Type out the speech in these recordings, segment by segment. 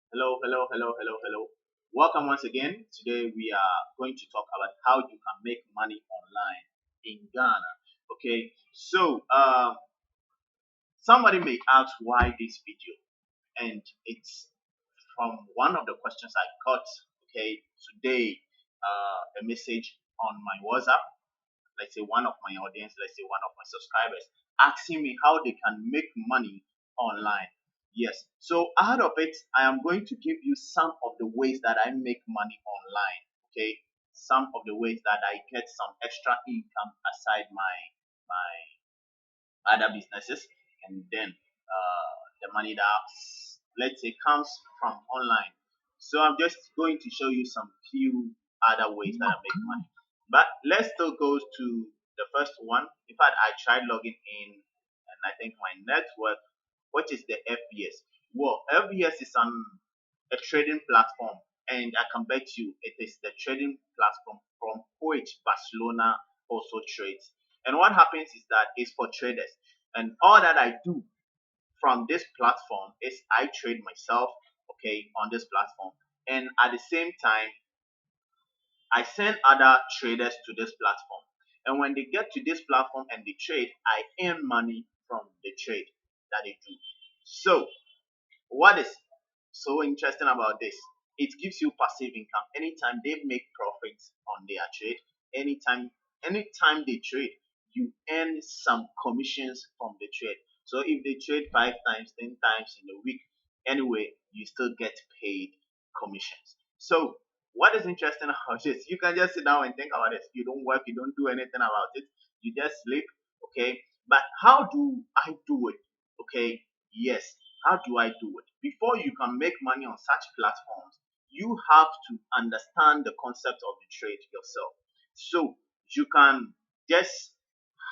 Hello, hello, hello, hello, hello. Welcome once again. Today we are going to talk about how you can make money online in Ghana. Okay, somebody may ask why this video, and it's from one of the questions I got. Okay, today, a message on my WhatsApp. Let's say one of my audience, let's say one of my subscribers, asking me how they can make money online. Yes. So out of it, I am going to give you some of the ways that I make money online. Okay. Some of the ways that I get some extra income aside my other businesses, and then the money that let's say comes from online. So I'm just going to show you some few other ways that I make money. But let's still go to the first one. In fact, I tried logging in, and I think my network, which is the FBS. Well, FBS is a trading platform, and I can bet you it is the trading platform from which Barcelona also trades. And what happens is that it's for traders, and all that I do from this platform is I trade myself, okay, on this platform, and at the same time I send other traders to this platform. And when they get to this platform and they trade, I earn money from the trade that they do. So what is so interesting about this? It gives you passive income. Anytime they make profits on their trade, anytime anytime they trade, you earn some commissions from the trade. So if they trade 5 times, 10 times in a week, anyway, you still get paid commissions. So what is interesting about this? You can just sit down and think about it. You don't work, you don't do anything about it. You just sleep, okay? But how do I do it? Okay, yes, how do I do it? Before you can make money on such platforms, you have to understand the concept of the trade yourself. So you can just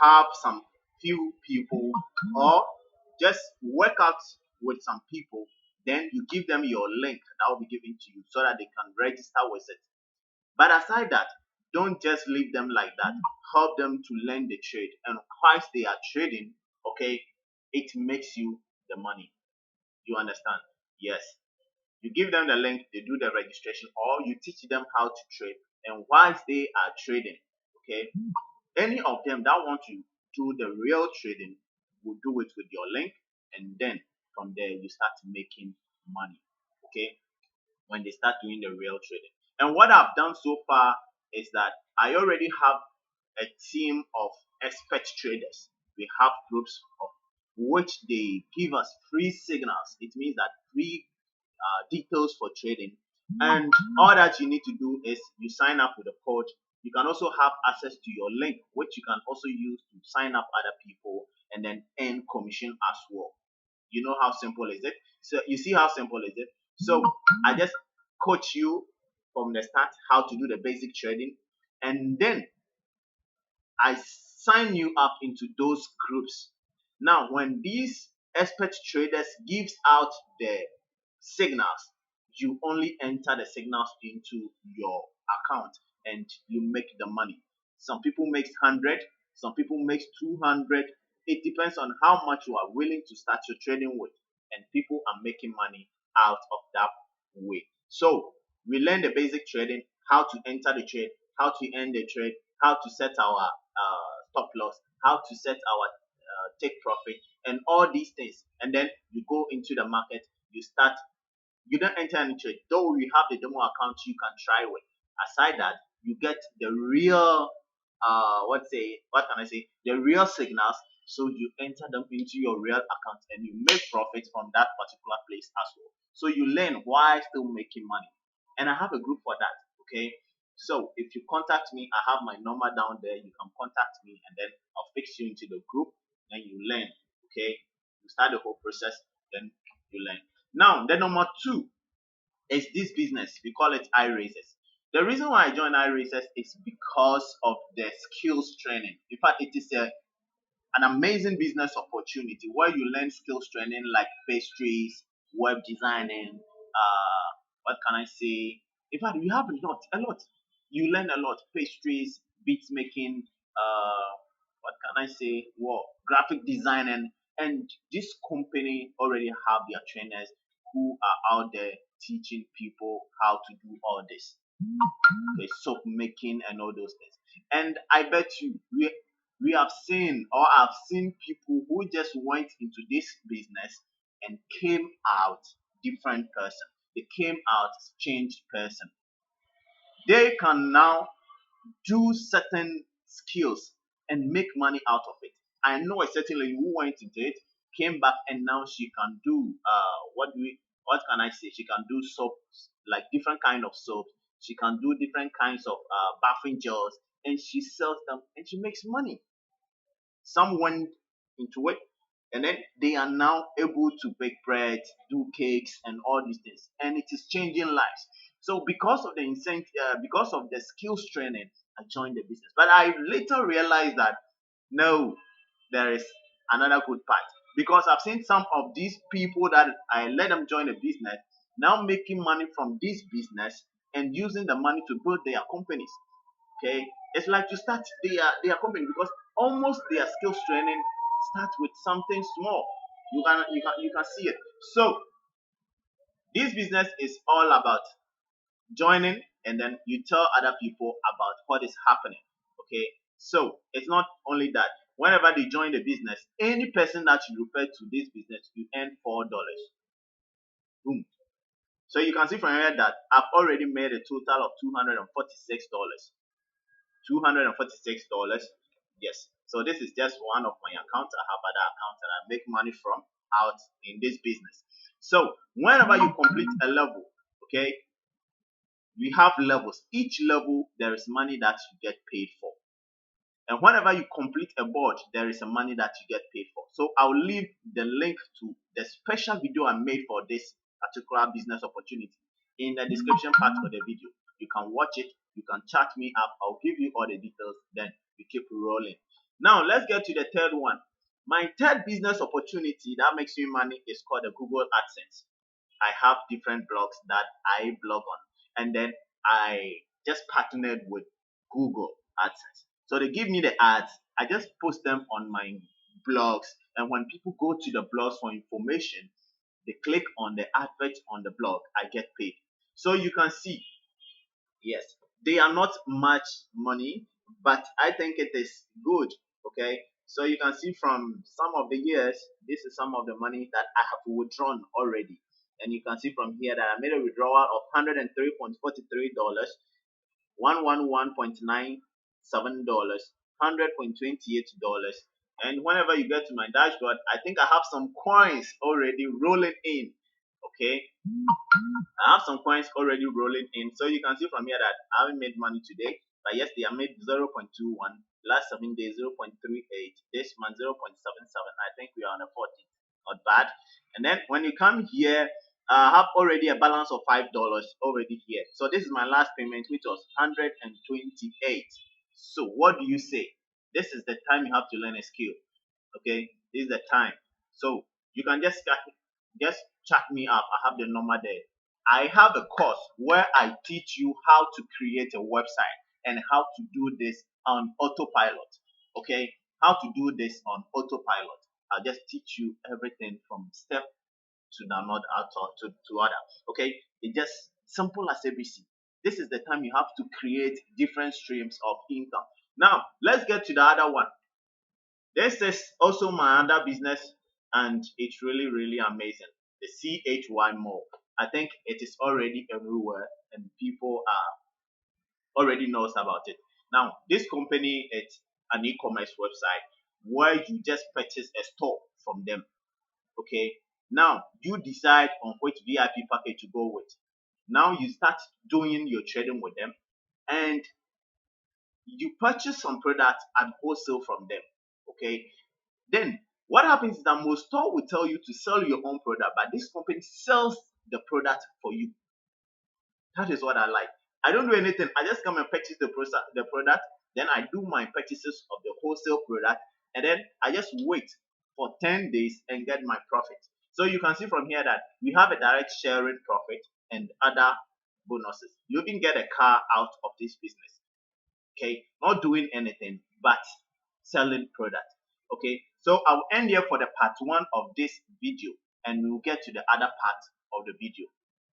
have some few people or just work out with some people, then you give them your link that will be given to you so that they can register with it. But aside that, don't just leave them like that. Help them to learn the trade. And whilst they are trading, okay, it makes you the money. You understand? Yes. You give them the link, they do the registration, or you teach them how to trade. And whilst they are trading, okay, any of them that want to do the real trading will do it with your link, and then from there you start making money. Okay, when they start doing the real trading. And what I've done so far is that I already have a team of expert traders. We have groups of which they give us free signals. It means that free details for trading. And all that you need to do is you sign up with a code. You can also have access to your link, which you can also use to sign up other people and then earn commission as well. You know how simple is it? So you see how simple is it? So I just coach you from the start how to do the basic trading, and then I sign you up into those groups. Now, when these expert traders gives out the signals, you only enter the signals into your account and you make the money. Some people make 100, some people make 200. It depends on how much you are willing to start your trading with, and people are making money out of that way. So we learn the basic trading, how to enter the trade, how to end the trade, how to set our stop loss, how to set our take profit, and all these things. And then you go into the market, you start, you don't enter any trade. Though we have the demo account you can try with. Aside that, you get the real, what can I say, the real signals. So you enter them into your real account and you make profit from that particular place as well. So you learn while still making money. And I have a group for that. Okay. So if you contact me, I have my number down there. You can contact me and then I'll fix you into the group. Then you learn. Okay. You start the whole process, then you learn. Now, the number two is this business. We call it iRaces. The reason why I joined iRaces is because of the skills training. In fact, it is an amazing business opportunity where you learn skills training like pastries, web designing, what can I say? In fact, we have a lot. You learn a lot. Pastries, beat making, what can I say? Well, graphic design, and this company already have their trainers who are out there teaching people how to do all this. Okay, soap making and all those things. And I bet you we have seen, or I've seen people who just went into this business and came out different person. They came out changed person. They can now do certain skills and make money out of it. I know a certain lady who went into it, came back, and now she can do what can I say? She can do soaps, like different kind of soaps. She can do different kinds of bathing gels, and she sells them and she makes money. Some went into it, and then they are now able to bake bread, do cakes, and all these things, and it is changing lives. So because of the incentive, because of the skills training, I joined the business. But I later realized that no, there is another good part, because I've seen some of these people that I let them join the business now making money from this business and using the money to build their companies. Okay, it's like to start their company, because almost their skills training start with something small. You can see it. So this business is all about joining, and then you tell other people about what is happening. Okay, so it's not only that. Whenever they join the business, any person that you refer to this business, you earn $4. Boom. So you can see from here that I've already made a total of $246. $246. Yes. So this is just one of my accounts. I have other accounts that I make money from out in this business. So whenever you complete a level, okay, we have levels. Each level there is money that you get paid for. And whenever you complete a board, there is a money that you get paid for. So I'll leave the link to the special video I made for this particular business opportunity in the description part of the video. You can watch it, you can chat me up, I'll give you all the details, then we keep rolling. Now let's get to the third one. My third business opportunity that makes me money is called the Google AdSense. I have different blogs that I blog on, and then I just partnered with Google AdSense. So they give me the ads, I just post them on my blogs, and when people go to the blogs for information, they click on the advert on the blog, I get paid. So you can see, yes, they are not much money, but I think it is good. Okay, so you can see from some of the years, this is some of the money that I have withdrawn already, and you can see from here that I made a withdrawal of $103.43, $111.97, $100.28. And whenever you get to my dashboard, I think I have some coins already rolling in. Okay, I have some coins already rolling in. So you can see from here that I haven't made money today, but yesterday I made 0.21, last 7 days 0.38, this month 0.77. I think we are on a 40, not bad. And then when you come here, I have already a balance of $5 already here. So this is my last payment, which was 128. So what do you say? This is the time you have to learn a skill. Okay, this is the time. So you can just chat me up. I have the number there. I have a course where I teach you how to create a website and how to do this on autopilot. Okay, how to do this on autopilot. I'll just teach you everything from step to download to other. Okay, it's just simple as ABC. This is the time you have to create different streams of income. Now let's get to the other one. This is also my other business, and it's really amazing. The CHY Mall. I think it is already everywhere, and people are already knows about it. Now, this company is an e-commerce website where you just purchase a store from them. Okay. Now you decide on which VIP package to go with. Now you start doing your trading with them, and you purchase some products at wholesale from them. Okay, then what happens is that most store will tell you to sell your own product, but this company sells the product for you. That is what I like. I don't do anything. I just come and purchase the product. Then I do my purchases of the wholesale product, and then I just wait for 10 days and get my profit. So you can see from here that we have a direct sharing profit and other bonuses. You even get a car out of this business. Okay, not doing anything but selling product. Okay, so I'll end here for the part one of this video, and we'll get to the other part of the video.